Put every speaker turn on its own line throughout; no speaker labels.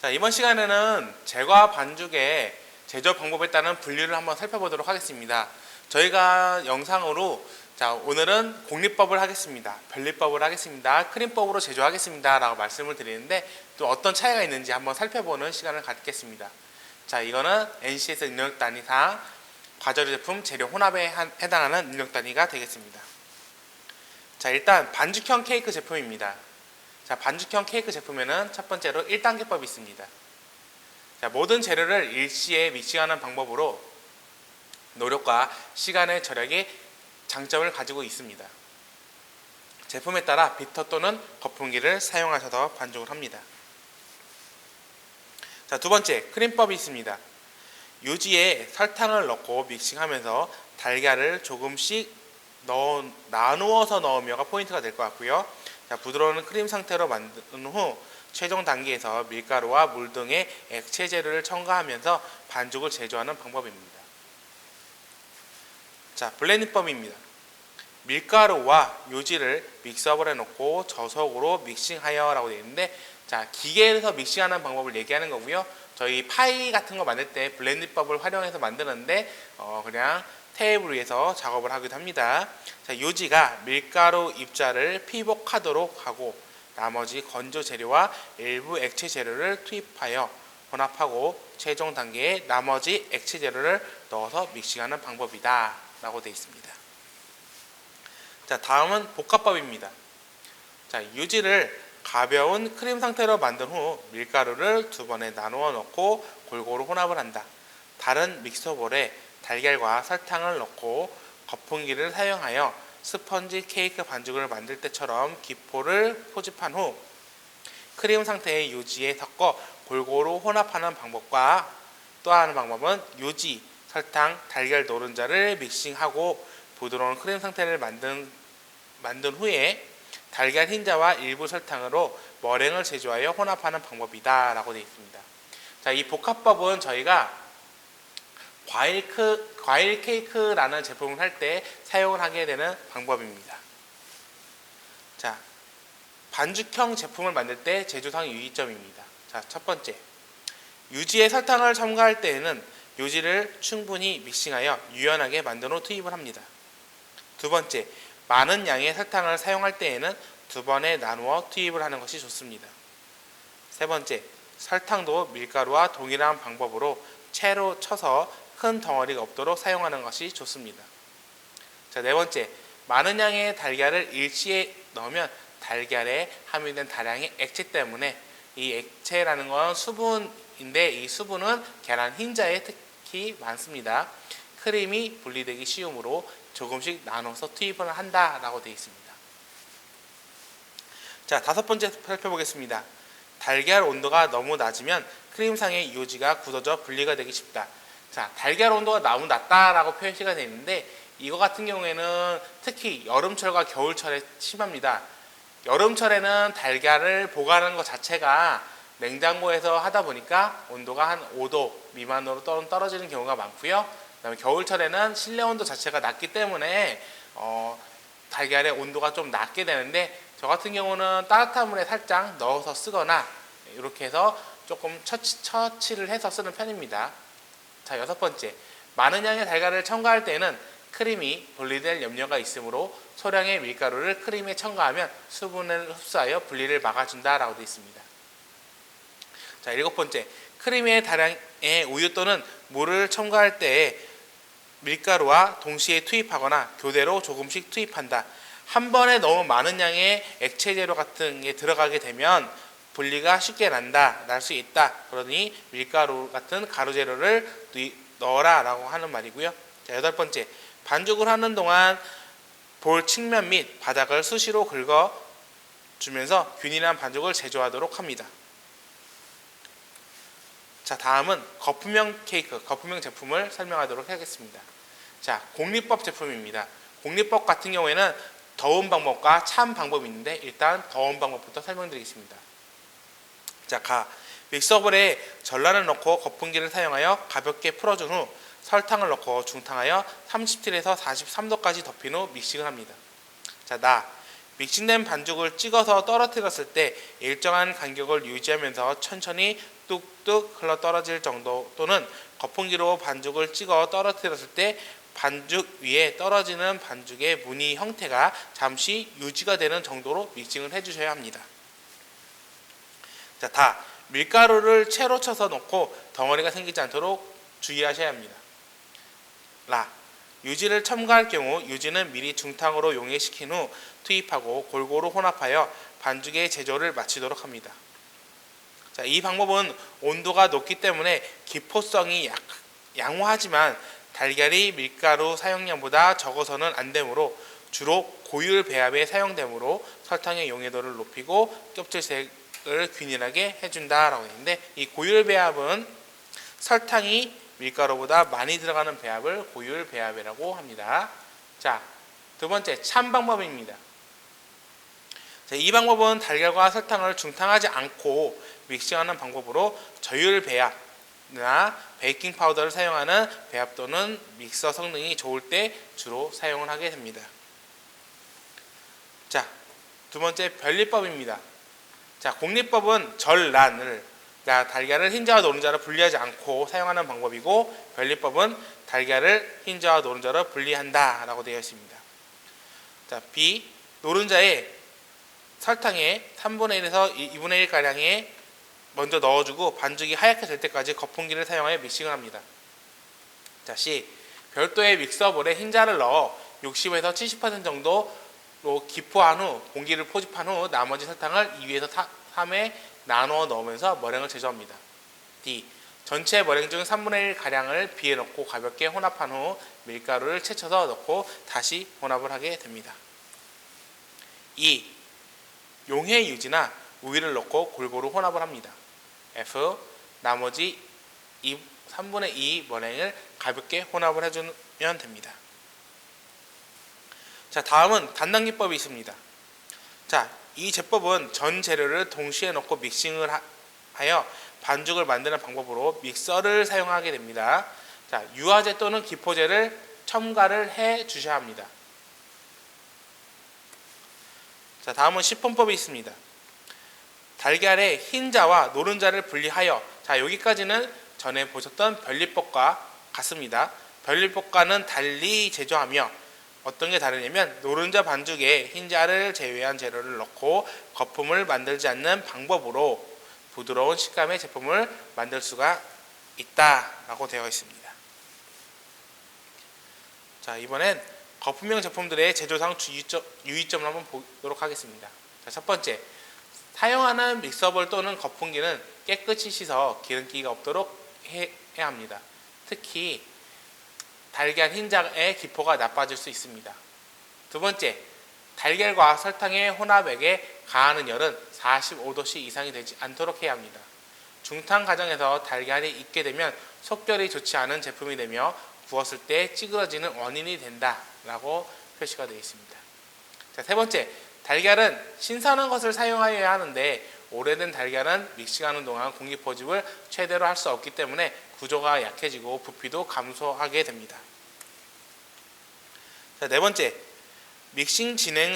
자, 이번 시간에는 제과 반죽의 제조 방법에 따른 분류를 한번 살펴보도록 하겠습니다. 저희가 영상으로 오늘은 공리법을 하겠습니다. 변리법을 하겠습니다. 크림법으로 제조하겠습니다. 라고 말씀을 드리는데 또 어떤 차이가 있는지 한번 살펴보는 시간을 갖겠습니다. 자, 이거는 NCS 능력 단위상 과자류 제품 재료 혼합에 해당하는 능력 단위가 되겠습니다. 자, 일단 반죽형 케이크 제품입니다. 자, 반죽형 케이크 제품에는 첫 번째로 1단계법이 있습니다. 자, 모든 재료를 일시에 믹싱하는 방법으로 노력과 시간의 절약이 장점을 가지고 있습니다. 제품에 따라 비터 또는 거품기를 사용하셔서 반죽을 합니다. 자, 두 번째 크림법이 있습니다. 유지에 설탕을 넣고 믹싱하면서 달걀을 조금씩 나누어서 넣으며가 포인트가 될 것 같고요. 자, 부드러운 크림 상태로 만든 후 최종 단계에서 밀가루와 물 등의 액체 재료를 첨가하면서 반죽을 제조하는 방법입니다. 자, 블렌딩법입니다. 밀가루와 요지를 믹서볼에 넣고 저속으로 믹싱하여 라고 되어 있는데, 자, 기계에서 믹싱하는 방법을 얘기하는 거고요. 저희 파이 같은 거 만들 때 블렌딩법을 활용해서 만드는데 그냥 테이블 위에서 작업을 하기도 합니다. 자, 요지가 밀가루 입자를 피복하도록 하고 나머지 건조 재료와 일부 액체 재료를 투입하여 혼합하고 최종 단계에 나머지 액체 재료를 넣어서 믹싱하는 방법이다 라고 되어 있습니다. 자, 다음은 볶아법입니다. 자, 유지를 가벼운 크림 상태로 만든 후 밀가루를 두 번에 나누어 넣고 골고루 혼합을 한다. 다른 믹서볼에 달걀과 설탕을 넣고 거품기를 사용하여 스펀지 케이크 반죽을 만들 때처럼 기포를 포집한 후 크림 상태의 유지에 섞어 골고루 혼합하는 방법과 또 하나의 방법은 유지, 설탕, 달걀 노른자를 믹싱하고 부드러운 크림 상태를 만든 후에 달걀 흰자와 일부 설탕으로 머랭을 제조하여 혼합하는 방법이다 라고 되어 있습니다. 자, 이 복합법은 저희가 과일 케이크라는 제품을 할 때 사용을 하게 되는 방법입니다. 자, 반죽형 제품을 만들 때 제조상 유의점입니다. 자, 첫 번째, 유지에 설탕을 첨가할 때에는 유지를 충분히 믹싱하여 유연하게 만든 후 투입을 합니다. 두 번째, 많은 양의 설탕을 사용할 때에는 두 번에 나누어 투입을 하는 것이 좋습니다. 세 번째, 설탕도 밀가루와 동일한 방법으로 채로 쳐서 큰 덩어리가 없도록 사용하는 것이 좋습니다. 자, 네 번째, 많은 양의 달걀을 일시에 넣으면 달걀에 함유된 다량의 액체 때문에 이 액체라는 건 수분인데 이 수분은 계란 흰자에 특히 많습니다. 크림이 분리되기 쉬우므로 조금씩 나눠서 투입을 한다라고 되어 있습니다. 자, 다섯 번째 살펴보겠습니다. 달걀 온도가 너무 낮으면 크림상의 유지가 굳어져 분리가 되기 쉽다. 자, 달걀 온도가 너무 낮다라고 표시가 되어 있는데 이거 같은 경우에는 특히 여름철과 겨울철에 심합니다. 여름철에는 달걀을 보관하는 것 자체가 냉장고에서 하다 보니까 온도가 한 5도 미만으로 떨어지는 경우가 많고요. 그다음에 겨울철에는 실내 온도 자체가 낮기 때문에 달걀의 온도가 좀 낮게 되는데 저 같은 경우는 따뜻한 물에 살짝 넣어서 쓰거나 이렇게 해서 조금 처치를 해서 쓰는 편입니다. 자, 여섯 번째, 많은 양의 달걀을 첨가할 때에는 크림이 분리될 염려가 있으므로 소량의 밀가루를 크림에 첨가하면 수분을 흡수하여 분리를 막아준다라고 되어 있습니다. 자, 일곱 번째, 크림의 다량의 우유 또는 물을 첨가할 때에 밀가루와 동시에 투입하거나 교대로 조금씩 투입한다. 한 번에 너무 많은 양의 액체 재료 같은 게 들어가게 되면 분리가 쉽게 날 수 있다. 그러니 밀가루 같은 가루 재료를 넣어라 라고 하는 말이고요. 자, 여덟 번째, 반죽을 하는 동안 볼 측면 및 바닥을 수시로 긁어주면서 균일한 반죽을 제조하도록 합니다. 자, 다음은 거품형 케이크, 거품형 제품을 설명하도록 하겠습니다. 자, 공리법 제품입니다. 공리법 같은 경우에는 더운 방법과 찬 방법이 있는데 일단 더운 방법부터 설명드리겠습니다. 자, 믹서볼에 전란을 넣고 거품기를 사용하여 가볍게 풀어준 후 설탕을 넣고 중탕하여 37에서 43도까지 덮인 후 믹싱을 합니다. 자, 믹싱된 반죽을 찍어서 떨어뜨렸을 때 일정한 간격을 유지하면서 천천히 뚝뚝 흘러 떨어질 정도, 또는 거품기로 반죽을 찍어 떨어뜨렸을 때 반죽 위에 떨어지는 반죽의 무늬 형태가 잠시 유지가 되는 정도로 믹싱을 해주셔야 합니다. 자, 다 밀가루를 채로 쳐서 넣고 덩어리가 생기지 않도록 주의하셔야 합니다. 라, 유지를 첨가할 경우 유지는 미리 중탕으로 용해시킨 후 투입하고 골고루 혼합하여 반죽의 제조를 마치도록 합니다. 자, 이 방법은 온도가 높기 때문에 기포성이 양호하지만 달걀이 밀가루 사용량보다 적어서는 안 되므로 주로 고율 배합에 사용되므로 설탕의 용해도를 높이고 껍질색을 균일하게 해준다라고 했는데, 이 고율 배합은 설탕이 밀가루보다 많이 들어가는 배합을 고율 배합이라고 합니다. 자, 두 번째 참 방법입니다. 자, 이 방법은 달걀과 설탕을 중탕하지 않고 믹싱하는 방법으로 저율 배합이나 베이킹 파우더를 사용하는 배합 또는 믹서 성능이 좋을 때 주로 사용을 하게 됩니다. 자, 두 번째 변리법입니다. 자, 공리법은 전란을, 달걀을 흰자와 노른자로 분리하지 않고 사용하는 방법이고, 변리법은 달걀을 흰자와 노른자로 분리한다 라고 되어 있습니다. 자, B, 노른자에 설탕의 3분의 1에서 2분의 1가량에 먼저 넣어주고 반죽이 하얗게 될 때까지 거품기를 사용하여 믹싱을 합니다. 자, C, 별도의 믹서볼에 흰자를 넣어 60에서 70% 정도로 기포한 후 공기를 포집한 후 나머지 설탕을 2에서 3에 나누어 넣으면서 머랭을 제조합니다. D, 전체 머랭 중 3분의 1가량을 비에 넣고 가볍게 혼합한 후 밀가루를 채쳐서 넣고 다시 혼합을 하게 됩니다. E, 용해 유지나 우유를 넣고 골고루 혼합을 합니다. F, 나머지 3분의 2 머랭을 가볍게 혼합을 해주면 됩니다. 자, 다음은 단단기법이 있습니다. 자, 이 제법은 전 재료를 동시에 넣고 믹싱을 하여 반죽을 만드는 방법으로 믹서를 사용하게 됩니다. 자, 유화제 또는 기포제를 첨가를 해 주셔야 합니다. 자, 다음은 시폰법이 있습니다. 달걀의 흰자와 노른자를 분리하여, 자, 여기까지는 전에 보셨던 변리법과 같습니다. 변리법과는 달리 제조하며 어떤 게 다르냐면, 노른자 반죽에 흰자를 제외한 재료를 넣고 거품을 만들지 않는 방법으로 부드러운 식감의 제품을 만들 수가 있다라고 되어 있습니다. 자, 이번엔 거품형 제품들의 제조상 유의점을 한번 보도록 하겠습니다. 자, 첫 번째, 사용하는 믹서볼 또는 거품기는 깨끗이 씻어 기름기가 없도록 해야 합니다. 특히 달걀 흰자의 기포가 나빠질 수 있습니다. 두 번째, 달걀과 설탕의 혼합액에 가하는 열은 45도씨 이상이 되지 않도록 해야 합니다. 중탕 과정에서 달걀이 익게 되면 속결이 좋지 않은 제품이 되며 구웠을 때 찌그러지는 원인이 된다라고 표시가 되어 있습니다. 자, 세 번째, 달걀은 신선한 것을 사용하여야 하는데 오래된 달걀은 믹싱하는 동안 공기 포집을 최대로 할 수 없기 때문에 구조가 약해지고 부피도 감소하게 됩니다. 자, 네 번째, 믹싱 진행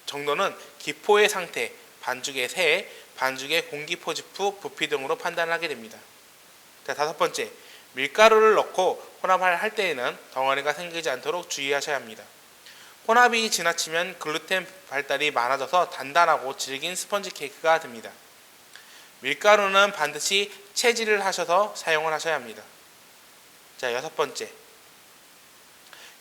정도는 기포의 상태, 반죽의 새, 반죽의 공기 포집 후 부피 등으로 판단을 하게 됩니다. 자, 다섯 번째, 밀가루를 넣고 혼합을 할 때에는 덩어리가 생기지 않도록 주의하셔야 합니다. 혼합이 지나치면 글루텐 발달이 많아져서 단단하고 질긴 스펀지 케이크가 됩니다. 밀가루는 반드시 채질을 하셔서 사용을 하셔야 합니다. 자, 여섯 번째,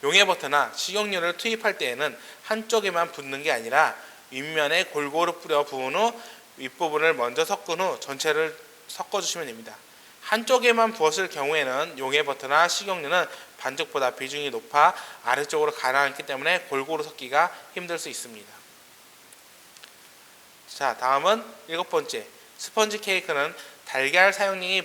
용해 버터나 식용유를 투입할 때에는 한쪽에만 붓는 게 아니라 윗면에 골고루 뿌려 부은 후 윗부분을 먼저 섞은 후 전체를 섞어주시면 됩니다. 한쪽에만 부었을 경우에는 용해 버터나 식용유는 반죽보다 비중이 높아 아래쪽으로 가라앉기 때문에 골고루 섞기가 힘들 수 있습니다. 자, 다음은 일곱 번째, 스펀지 케이크는 달걀 사용량이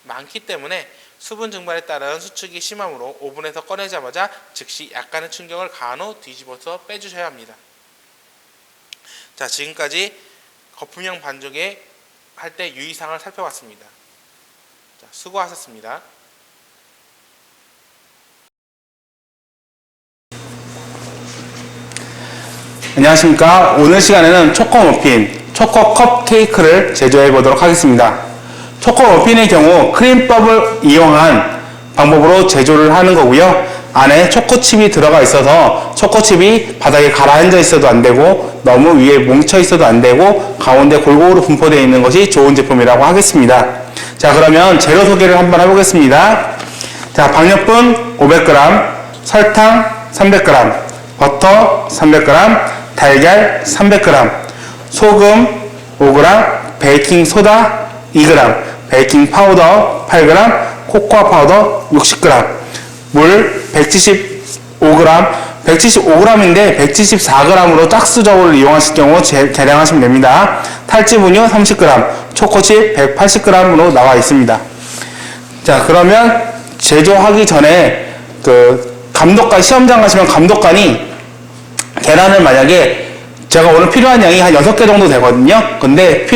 많기 때문에 수분 증발에 따른 수축이 심하므로 오븐에서 꺼내자마자 즉시 약간의 충격을 가한 후 뒤집어서 빼주셔야 합니다. 자, 지금까지 거품형 반죽에 할 때 유의사항을 살펴봤습니다. 자, 수고하셨습니다.
안녕하십니까. 오늘 시간에는 초코 머핀, 초코 컵 케이크를 제조해 보도록 하겠습니다. 초코머핀의 경우 크림법을 이용한 방법으로 제조를 하는 거고요. 안에 초코칩이 들어가 있어서 초코칩이 바닥에 가라앉아 있어도 안 되고 너무 위에 뭉쳐 있어도 안 되고 가운데 골고루 분포되어 있는 것이 좋은 제품이라고 하겠습니다. 자, 그러면 재료 소개를 한번 해보겠습니다. 자, 박력분 500g, 설탕 300g, 버터 300g, 달걀 300g, 소금 5g, 베이킹 소다 2g, 베이킹 파우더 8g, 코코아 파우더 60g, 물 175g, 175g인데 174g으로 짝수저울을 이용하실 경우 계량하시면 됩니다. 탈즙 우유 30g, 초코칩 180g으로 나와 있습니다. 자, 그러면 제조하기 전에 감독관, 시험장 가시면 감독관이 계란을 만약에 제가 오늘 필요한 양이 한 6개 정도 되거든요. 근데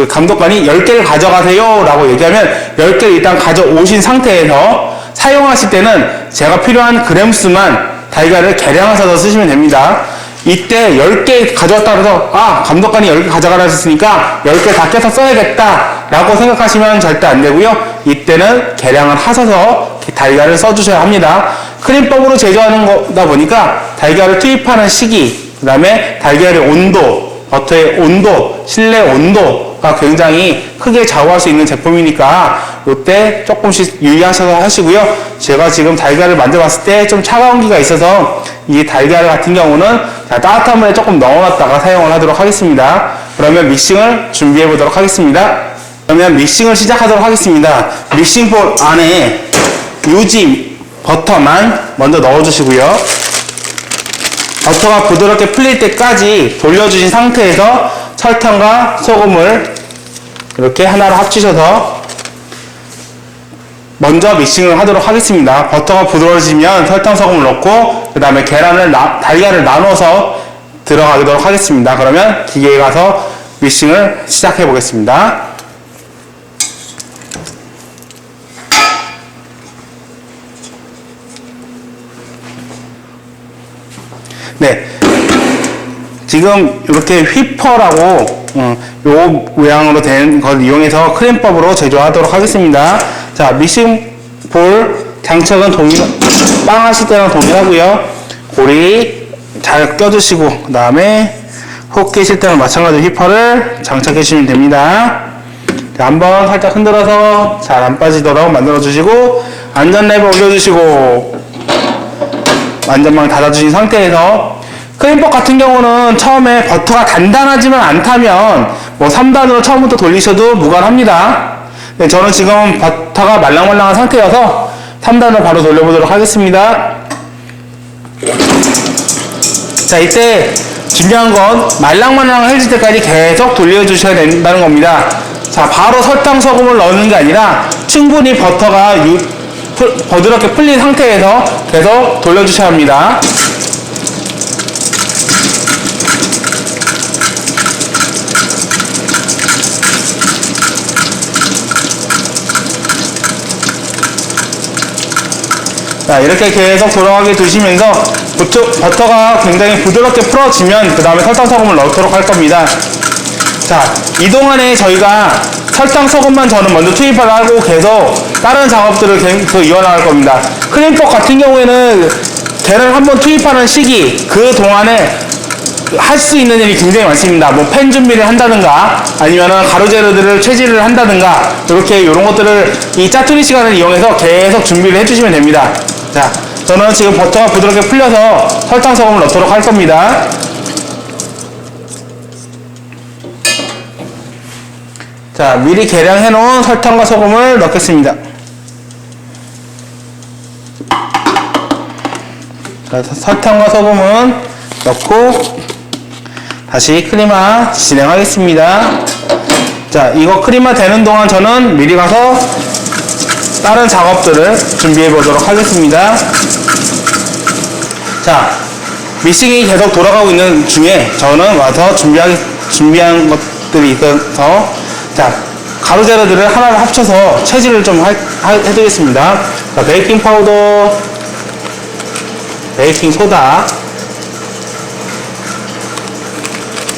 감독관이 10개를 가져가세요 라고 얘기하면 10개를 일단 가져오신 상태에서 사용하실 때는 제가 필요한 그램수만 달걀을 계량하셔서 쓰시면 됩니다. 이때 10개 가져왔다 그래서 감독관이 10개 가져가라 했으니까 10개 다 깨서 써야겠다 라고 생각하시면 절대 안 되고요. 이때는 계량을 하셔서 달걀을 써주셔야 합니다. 크림법으로 제조하는 거다 보니까 달걀을 투입하는 시기, 그 다음에 달걀의 온도, 버터의 온도, 실내 온도가 굉장히 크게 좌우할 수 있는 제품이니까 이때 조금씩 유의하셔서 하시고요. 제가 지금 달걀을 만져봤을 때 좀 차가운 기가 있어서 이 달걀 같은 경우는 따뜻한 물에 조금 넣어놨다가 사용을 하도록 하겠습니다. 그러면 믹싱을 준비해 보도록 하겠습니다. 그러면 믹싱을 시작하도록 하겠습니다. 믹싱볼 안에 유지 버터만 먼저 넣어주시고요. 버터가 부드럽게 풀릴 때까지 돌려주신 상태에서 설탕과 소금을 이렇게 하나로 합치셔서 먼저 믹싱을 하도록 하겠습니다. 버터가 부드러워지면 설탕, 소금을 넣고 그 다음에 달걀을 나눠서 들어가도록 하겠습니다. 그러면 기계에 가서 믹싱을 시작해 보겠습니다. 네, 지금 이렇게 휘퍼라고 요 모양으로 된 걸 이용해서 크림법으로 제조하도록 하겠습니다. 자, 믹싱볼 장착은 빵 하실 때랑 동일하고요. 고리 잘 껴주시고 그 다음에 훅 끼실 때는 마찬가지로 휘퍼를 장착해 주시면 됩니다. 자, 한번 살짝 흔들어서 잘 안 빠지도록 만들어 주시고 안전 랩을 올려주시고 안전망 닫아주신 상태에서 크림법 같은 경우는 처음에 버터가 단단하지만 않다면 3단으로 처음부터 돌리셔도 무관합니다. 네, 저는 지금 버터가 말랑말랑한 상태여서 3단으로 바로 돌려보도록 하겠습니다. 자, 이때 중요한 건 말랑말랑해질 때까지 계속 돌려주셔야 된다는 겁니다. 자, 바로 설탕, 소금을 넣는 게 아니라 충분히 버터가 부드럽게 풀린 상태에서 계속 돌려주셔야 합니다. 자, 이렇게 계속 돌아가게 두시면서 버터가 굉장히 부드럽게 풀어지면 그 다음에 설탕, 소금을 넣도록 할 겁니다. 자, 이 동안에 저희가 설탕, 소금만 저는 먼저 투입을 하고 계속 다른 작업들을 계속 이어나갈 겁니다. 크림법 같은 경우에는 계란을 한번 투입하는 시기, 그 동안에 할 수 있는 일이 굉장히 많습니다. 팬 준비를 한다든가 아니면은 가루 재료들을 채질을 한다든가 이런 것들을 이 짜투리 시간을 이용해서 계속 준비를 해주시면 됩니다. 자, 저는 지금 버터가 부드럽게 풀려서 설탕, 소금을 넣도록 할 겁니다. 자, 미리 계량해 놓은 설탕과 소금을 넣겠습니다. 자, 설탕과 소금은 넣고 다시 크리마 진행하겠습니다. 자, 이거 크리마 되는 동안 저는 미리 가서 다른 작업들을 준비해 보도록 하겠습니다. 자, 믹싱이 계속 돌아가고 있는 중에 저는 와서 준비한 것들이 있어서 자, 가루 재료들을 하나를 합쳐서 채질을 좀 해드리겠습니다. 자, 베이킹 파우더, 베이킹 소다,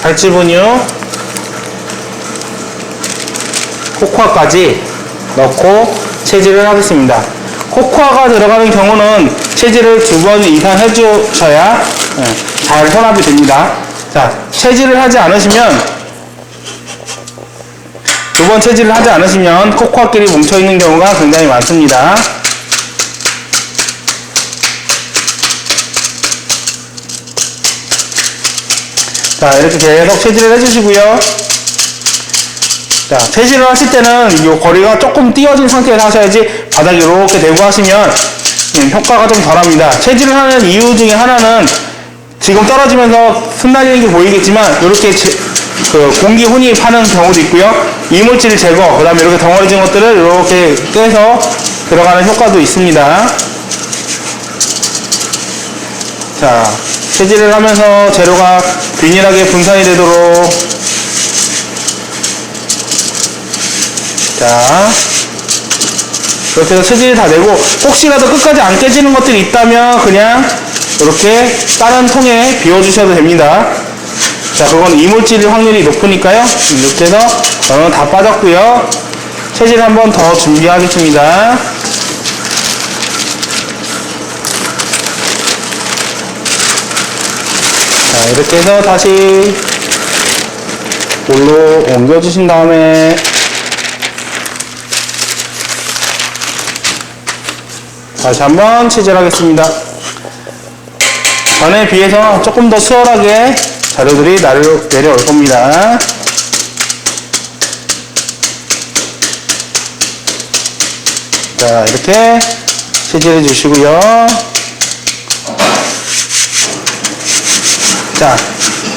탈즙 우유, 코코아까지 넣고 채질을 하겠습니다. 코코아가 들어가는 경우는 채질을 2번 이상 해주셔야 잘 혼합이 됩니다. 자, 채질을 하지 않으시면 2번 채질을 하지 않으시면 코코아끼리 뭉쳐있는 경우가 굉장히 많습니다. 자, 이렇게 계속 채질을 해주시고요. 자, 채질을 하실 때는 이 거리가 조금 띄어진 상태에서 하셔야지 바닥에 이렇게 대고 하시면 효과가 좀 덜합니다. 채질을 하는 이유 중에 하나는 지금 떨어지면서 흩날리는 게 보이겠지만 이렇게 공기 혼입하는 경우도 있고요. 이물질 제거, 그 다음에 이렇게 덩어리진 것들을 이렇게 떼서 들어가는 효과도 있습니다. 자, 채질을 하면서 재료가 균일하게 분산이 되도록 자, 이렇게 해서 채질이 다 되고 혹시라도 끝까지 안 깨지는 것들이 있다면 그냥 이렇게 다른 통에 비워주셔도 됩니다. 자, 그건 이물질 확률이 높으니까요. 이렇게 해서 저는 다 빠졌고요. 채질 한 번 더 준비하겠습니다. 자, 이렇게 해서 다시 볼로 옮겨주신 다음에 다시 한번 채질하겠습니다. 전에 비해서 조금 더 수월하게 자료들이 내려올 겁니다. 자, 이렇게 채질해 주시고요. 자,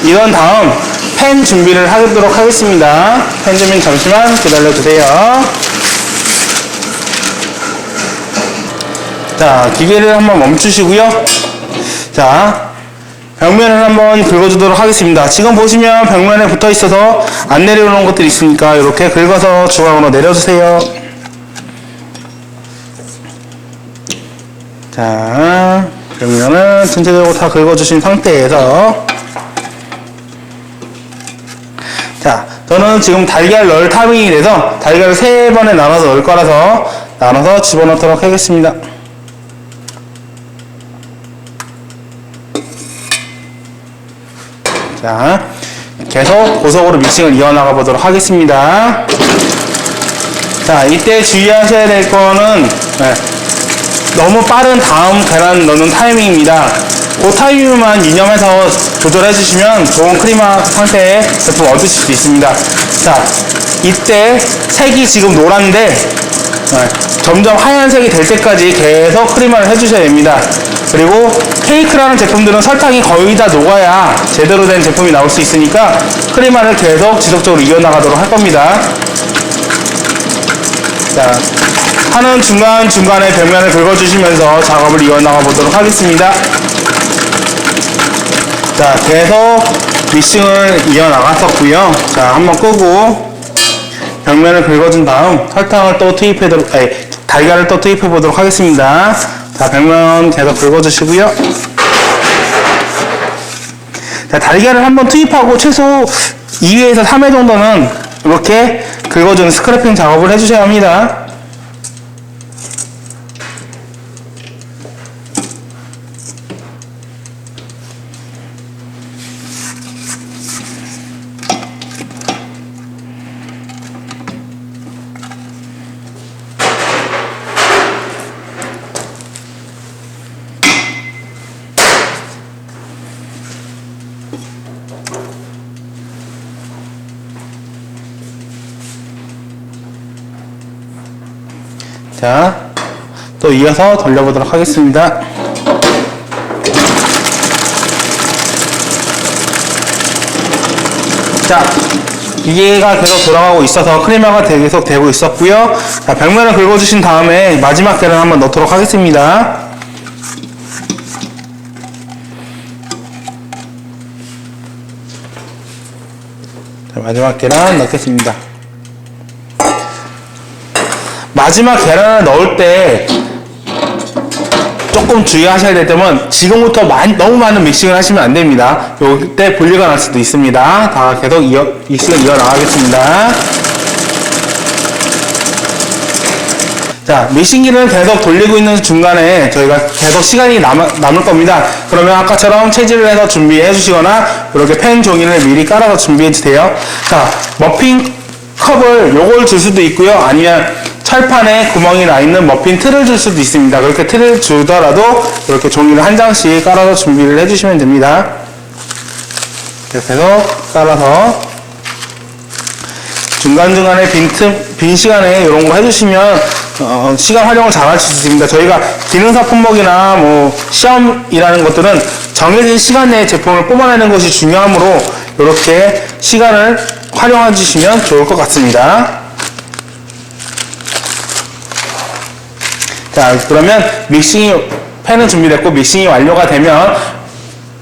이런 다음 펜 준비를 하도록 하겠습니다. 펜 준비는 잠시만 기다려 주세요. 자, 기계를 한번 멈추시고요. 자, 벽면을 한번 긁어주도록 하겠습니다. 지금 보시면 벽면에 붙어 있어서 안 내려오는 것들이 있으니까 이렇게 긁어서 중앙으로 내려주세요. 자, 벽면은 전체적으로 다 긁어주신 상태에서 자, 저는 지금 달걀 넣을 타이밍이 돼서 달걀을 3번에 나눠서 넣을 거라서 나눠서 집어넣도록 하겠습니다. 자, 계속 고속으로 믹싱을 이어나가 보도록 하겠습니다. 자, 이때 주의하셔야 될 거는 너무 빠른 다음 계란 넣는 타이밍입니다. 그 타이밍만 유념해서 조절해 주시면 좋은 크리마 상태의 제품 얻으실 수 있습니다. 자, 이때 색이 지금 노란데 점점 하얀색이 될 때까지 계속 크리마를 해주셔야 됩니다. 그리고 케이크라는 제품들은 설탕이 거의 다 녹아야 제대로 된 제품이 나올 수 있으니까 크리마를 계속 지속적으로 이어나가도록 할 겁니다. 자, 하는 중간중간에 벽면을 긁어주시면서 작업을 이어나가 보도록 하겠습니다. 자, 계속 믹싱을 이어나갔었고요. 자, 한번 끄고 벽면을 긁어준 다음 설탕을 또 달걀을 또 투입해 보도록 하겠습니다. 자, 벽면 계속 긁어주시고요. 자, 달걀을 한번 투입하고 최소 2회에서 3회 정도는 이렇게 긁어주는 스크래핑 작업을 해주셔야 합니다. 자, 또 이어서 돌려보도록 하겠습니다. 자, 기계가 계속 돌아가고 있어서 크리마가 계속 되고 있었고요. 자, 벽면을 긁어주신 다음에 마지막 계란 한번 넣도록 하겠습니다. 자, 마지막 계란 넣겠습니다. 마지막 계란을 넣을 때 조금 주의하셔야 될 점은 지금부터 너무 많은 믹싱을 하시면 안 됩니다. 이때 분리가 날 수도 있습니다. 다 계속 믹싱을 이어나가겠습니다. 자, 믹싱기를 계속 돌리고 있는 중간에 저희가 계속 시간이 남을 겁니다. 그러면 아까처럼 체질을 해서 준비해 주시거나 이렇게 펜 종이를 미리 깔아서 준비해 주세요. 자, 머핀 컵을 요걸 줄 수도 있고요. 아니면 철판에 구멍이 나 있는 머핀 틀을 줄 수도 있습니다. 그렇게 틀을 주더라도 이렇게 종이를 한 장씩 깔아서 준비를 해 주시면 됩니다. 이렇게 해서 깔아서 중간중간에 빈 시간에 이런 거 해주시면 시간 활용을 잘 할 수 있습니다. 저희가 기능사 품목이나 뭐 시험이라는 것들은 정해진 시간 내에 제품을 뽑아내는 것이 중요하므로 이렇게 시간을 활용해 주시면 좋을 것 같습니다. 자, 그러면 펜은 준비됐고 믹싱이 완료가 되면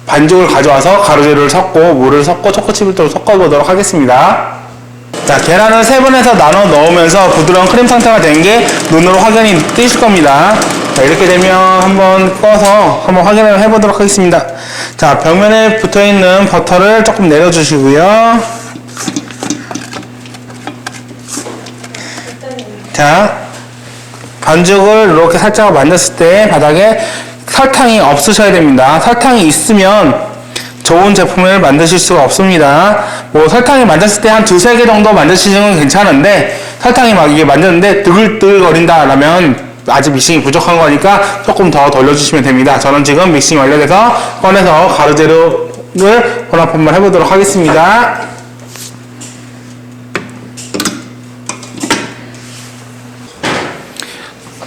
반죽을 가져와서 가루재료를 섞고 물을 섞고 초코칩을 또 섞어보도록 하겠습니다. 자, 계란을 3번에서 나눠 넣으면서 부드러운 크림 상태가 된 게 눈으로 확연히 띄실 겁니다. 자, 이렇게 되면 한번 꺼서 한번 확인을 해보도록 하겠습니다. 자, 벽면에 붙어있는 버터를 조금 내려주시고요. 자, 반죽을 이렇게 살짝 만졌을 때 바닥에 설탕이 없으셔야 됩니다. 설탕이 있으면 좋은 제품을 만드실 수가 없습니다. 뭐 설탕이 만졌을 때 한 2-3개 정도 만드시는 건 괜찮은데 설탕이 막 이게 만졌는데 뜨글뜨글거린다 라면 아직 믹싱이 부족한 거니까 조금 더 돌려주시면 됩니다. 저는 지금 믹싱이 완료돼서 꺼내서 가루재료를 혼합 한번 해보도록 하겠습니다.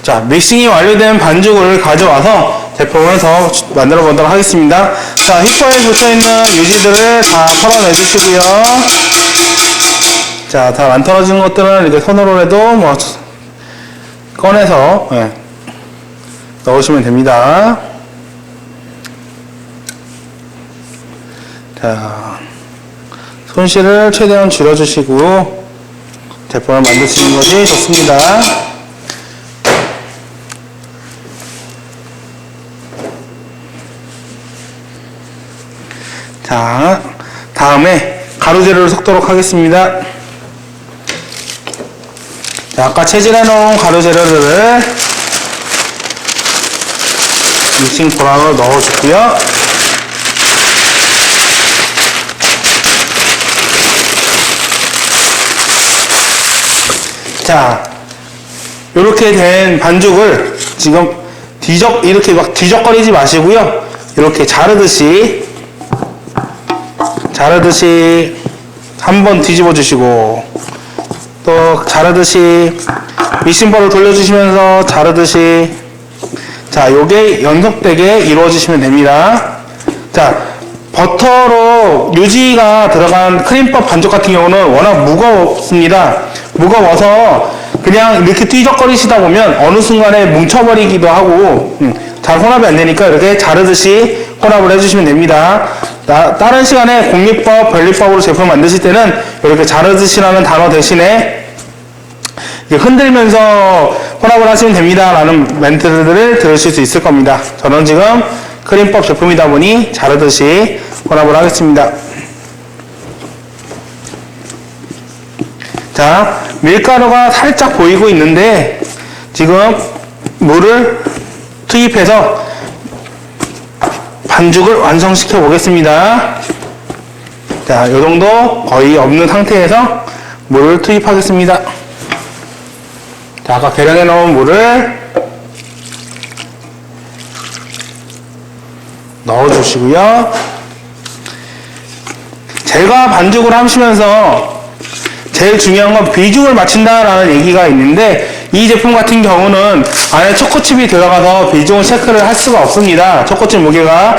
자, 믹싱이 완료된 반죽을 가져와서 제품을 더 만들어 보도록 하겠습니다. 자, 히퍼에 붙어있는 유지들을 다 털어내 주시고요. 자, 다 안 털어진 것들은 이렇게 손으로 해도 뭐 꺼내서 넣으시면 됩니다. 자, 손실을 최대한 줄여주시고 제품을 만드시는 것이 좋습니다. 자, 다음에 가루재료를 섞도록 하겠습니다. 자, 아까 채질해 놓은 가루재료를 믹싱 볼 안으로 넣어주고요. 자, 이렇게 된 반죽을 지금 이렇게 막 뒤적거리지 마시고요. 이렇게 자르듯이 한번 뒤집어 주시고 또 자르듯이 믹싱볼을 돌려주시면서 자르듯이 자, 요게 연속되게 이루어지시면 됩니다. 자, 버터로 유지가 들어간 크림밥 반죽 같은 경우는 워낙 무겁습니다. 무거워서 그냥 이렇게 뒤적거리시다 보면 어느 순간에 뭉쳐버리기도 하고 잘 혼합이 안 되니까 이렇게 자르듯이 혼합을 해주시면 됩니다. 다른 시간에 공리법, 변리법으로 제품 만드실 때는 이렇게 자르듯이라는 단어 대신에 흔들면서 혼합을 하시면 됩니다 라는 멘트들을 들으실 수 있을 겁니다. 저는 지금 크림법 제품이다 보니 자르듯이 혼합을 하겠습니다. 자, 밀가루가 살짝 보이고 있는데 지금 물을 투입해서 반죽을 완성시켜 보겠습니다. 자, 이 정도 거의 없는 상태에서 물을 투입하겠습니다. 자, 아까 계량해 놓은 물을 넣어주시고요. 제가 반죽을 하시면서 제일 중요한 건 비중을 맞춘다라는 얘기가 있는데 이 제품 같은 경우는 안에 초코칩이 들어가서 비중을 체크를 할 수가 없습니다. 초코칩 무게가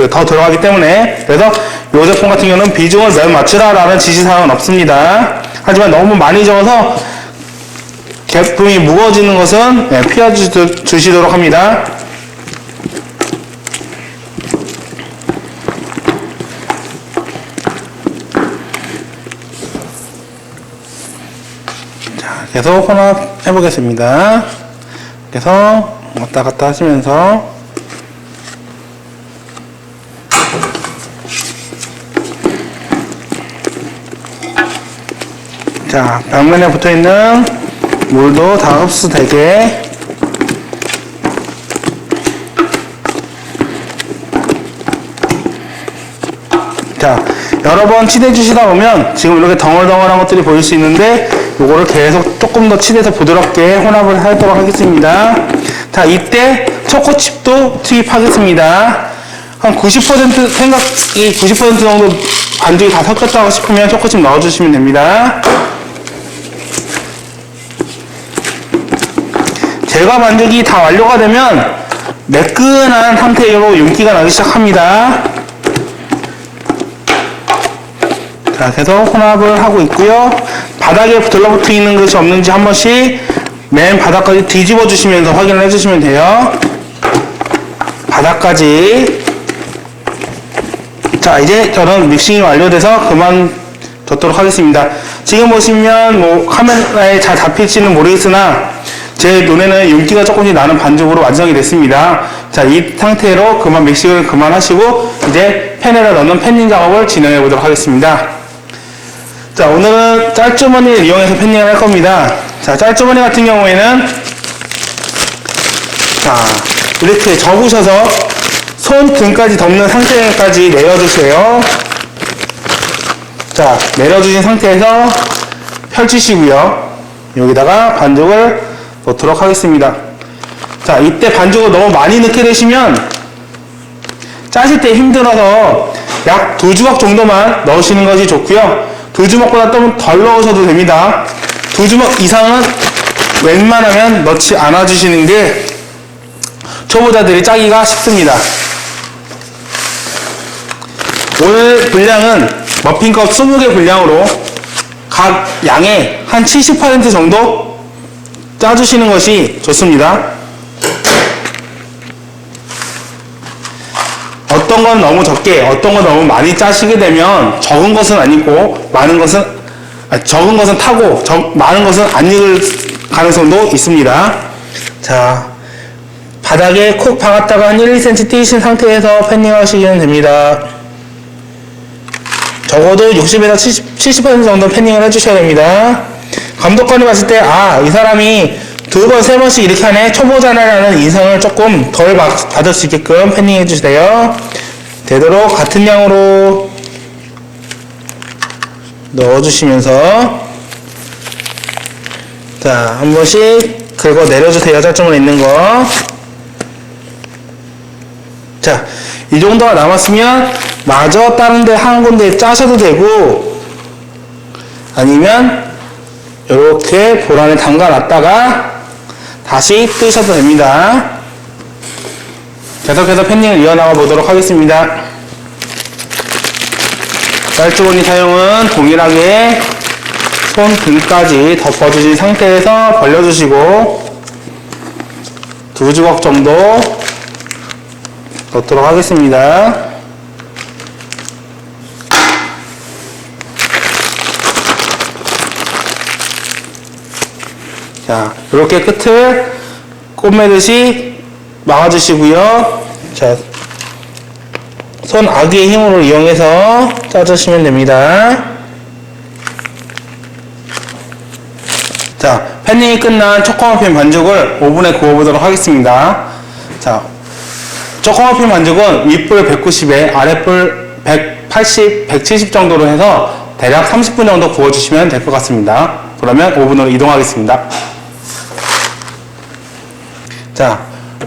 더 들어가기 때문에. 그래서 이 제품 같은 경우는 비중을 몇 맞추라라는 지시사항은 없습니다. 하지만 너무 많이 적어서 제품이 무거워지는 것은 피해 주시도록 합니다. 자, 계속 혼합해 보겠습니다. 그래서 왔다 갔다 하시면서 자, 벽면에 붙어있는 물도 다 흡수되게 자, 여러 번 치대 주시다 보면 지금 이렇게 덩얼덩얼한 것들이 보일 수 있는데 요거를 계속 조금 더 치대서 부드럽게 혼합을 하도록 하겠습니다. 자, 이때 초코칩도 투입하겠습니다. 한 90% 생각이 90% 정도 반죽이 다 섞였다고 싶으면 초코칩 넣어주시면 됩니다. 제과 반죽이 다 완료가 되면 매끈한 상태로 윤기가 나기 시작합니다. 자, 계속 혼합을 하고 있고요. 바닥에 들러붙어 있는 것이 없는지 한 번씩 맨 바닥까지 뒤집어 주시면서 확인을 해주시면 돼요. 바닥까지. 자, 이제 저는 믹싱이 완료돼서 그만 뒀도록 하겠습니다. 지금 보시면 뭐 카메라에 잘 잡힐지는 모르겠으나 제 눈에는 윤기가 조금씩 나는 반죽으로 완성이 됐습니다. 자, 이 상태로 그만 믹싱을 그만하시고 이제 팬에다 넣는 팬닝 작업을 진행해 보도록 하겠습니다. 자, 오늘은 짤주머니를 이용해서 팬닝을 할 겁니다. 자, 짤주머니 같은 경우에는 자, 이렇게 접으셔서 손등까지 덮는 상태까지 내려주세요. 자, 내려주신 상태에서 펼치시고요. 여기다가 반죽을 넣도록 하겠습니다. 자, 이때 반죽을 너무 많이 넣게 되시면 짜실 때 힘들어서 약 2주먹 정도만 넣으시는 것이 좋고요. 2주먹보다 좀 덜 넣으셔도 됩니다. 2주먹 이상은 웬만하면 넣지 않아 주시는 게 초보자들이 짜기가 쉽습니다. 오늘 분량은 머핀컵 20개 분량으로 각 양의 한 70% 정도 짜주시는 것이 좋습니다. 어떤 건 너무 적게, 어떤 건 너무 많이 짜시게 되면 적은 것은 아니고 적은 것은 타고 많은 것은 안 익을 가능성도 있습니다. 자, 바닥에 콕 박았다가 한 1, 2cm 띄신 상태에서 팬닝 하시면 됩니다. 적어도 60에서 70% 정도 팬닝을 해주셔야 됩니다. 감독관이 봤을 때, 아, 이 사람이 2번, 3번씩 이렇게 하네, 초보자라는 인상을 조금 덜 받을 수 있게끔 팬닝 해주세요. 되도록 같은 양으로 넣어주시면서, 자, 한 번씩 긁어 내려주세요. 짤주머니 있는 거. 자, 이 정도가 남았으면 마저 다른 데 한 군데 짜셔도 되고, 아니면 이렇게 볼 안에 담가 놨다가 다시 뜨셔도 됩니다. 계속해서 팬닝을 이어나가 보도록 하겠습니다. 짤주머니 사용은 동일하게 손등까지 덮어주신 상태에서 벌려주시고 2주걱 정도 넣도록 하겠습니다. 자, 이렇게 끝을 꿰매듯이 막아주시고요. 자, 손 아귀의 힘으로 이용해서 짜주시면 됩니다. 자, 팬닝이 끝난 초코머핀 반죽을 오븐에 구워보도록 하겠습니다. 자, 초코머핀 반죽은 윗불 190에 아랫불 180, 170 정도로 해서 대략 30분 정도 구워주시면 될 것 같습니다. 그러면 오븐으로 이동하겠습니다. 자,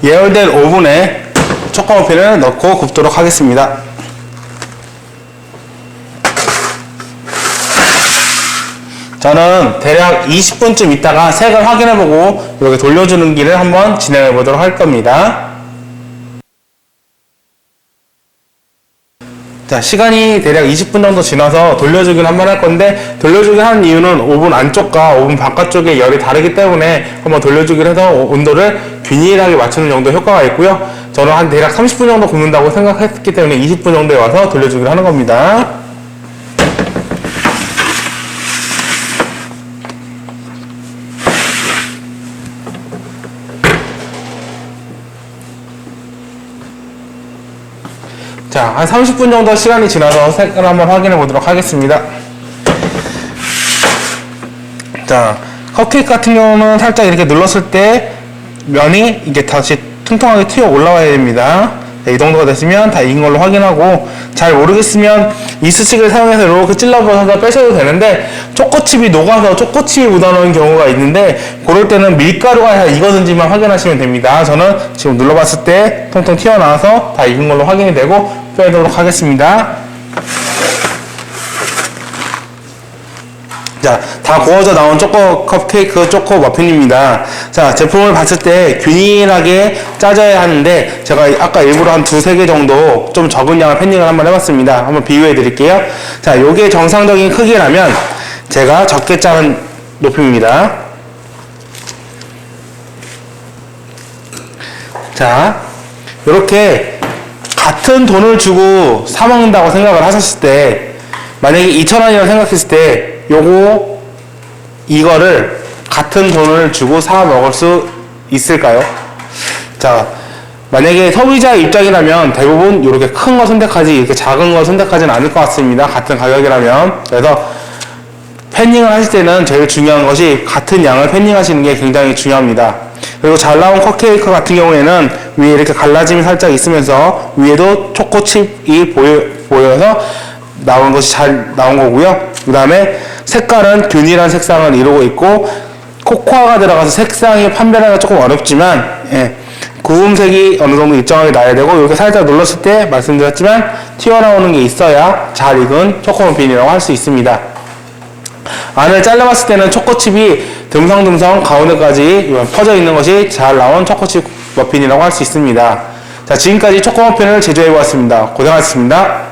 예열된 오븐에 초코머핀을 넣고 굽도록 하겠습니다. 저는 대략 20분쯤 있다가 색을 확인해보고 이렇게 돌려주는 길을 한번 진행해보도록 할 겁니다. 자, 시간이 대략 20분 정도 지나서 돌려주기를 한번 할 건데, 돌려주기 하는 이유는 오븐 안쪽과 오븐 바깥쪽의 열이 다르기 때문에 한번 돌려주기를 해서 온도를 균일하게 맞추는 정도 효과가 있고요. 저는 한 대략 30분 정도 굽는다고 생각했기 때문에 20분 정도에 와서 돌려주기를 하는 겁니다. 자, 한 30분 정도 시간이 지나서 색을 한번 확인해 보도록 하겠습니다. 자, 컵케이크 같은 경우는 살짝 이렇게 눌렀을 때 면이 이게 다시 퉁퉁하게 튀어 올라와야 됩니다. 네, 이 정도가 됐으면 다 익은 걸로 확인하고, 잘 모르겠으면 이쑤시개를 사용해서 이렇게 찔러서 빼셔도 되는데, 초코칩이 녹아서 초코칩이 묻어나는 경우가 있는데, 그럴 때는 밀가루가 다 익었는지만 확인하시면 됩니다. 저는 지금 눌러봤을 때 통통 튀어나와서 다 익은 걸로 확인이 되고 빼도록 하겠습니다. 자, 다 구워져 나온 초코 컵케이크, 초코 머핀입니다. 자, 제품을 봤을 때 균일하게 짜져야 하는데, 제가 아까 일부러 한 두세 개 정도 좀 적은 양을 팬닝을 한번 해봤습니다. 한번 비교해 드릴게요. 자, 요게 정상적인 크기라면 제가 적게 자른 높이입니다. 자, 이렇게 같은 돈을 주고 사 먹는다고 생각을 하셨을 때, 만약에 2,000원이라고 생각했을 때 이거를 같은 돈을 주고 사 먹을 수 있을까요? 자, 만약에 소비자 입장이라면 대부분 이렇게 큰 거 선택하지 이렇게 작은 거 선택하지는 않을 것 같습니다. 같은 가격이라면. 그래서 팬닝을 하실 때는 제일 중요한 것이 같은 양을 팬닝 하시는 게 굉장히 중요합니다. 그리고 잘 나온 컵케이크 같은 경우에는 위에 이렇게 갈라짐이 살짝 있으면서 위에도 초코칩이 보여서 나온 것이 잘 나온 거고요. 그 다음에 색깔은 균일한 색상을 이루고 있고, 코코아가 들어가서 색상이 판별하기가 조금 어렵지만, 구음색이 어느 정도 일정하게 나야 되고, 이렇게 살짝 눌렀을 때 말씀드렸지만 튀어나오는 게 있어야 잘 익은 초코머핀이라고 할 수 있습니다. 안을 잘라봤을 때는 초코칩이 듬성듬성 가운데까지 퍼져 있는 것이 잘 나온 초코칩 머핀이라고 할 수 있습니다. 자, 지금까지 초코머핀을 제조해 보았습니다. 고생하셨습니다.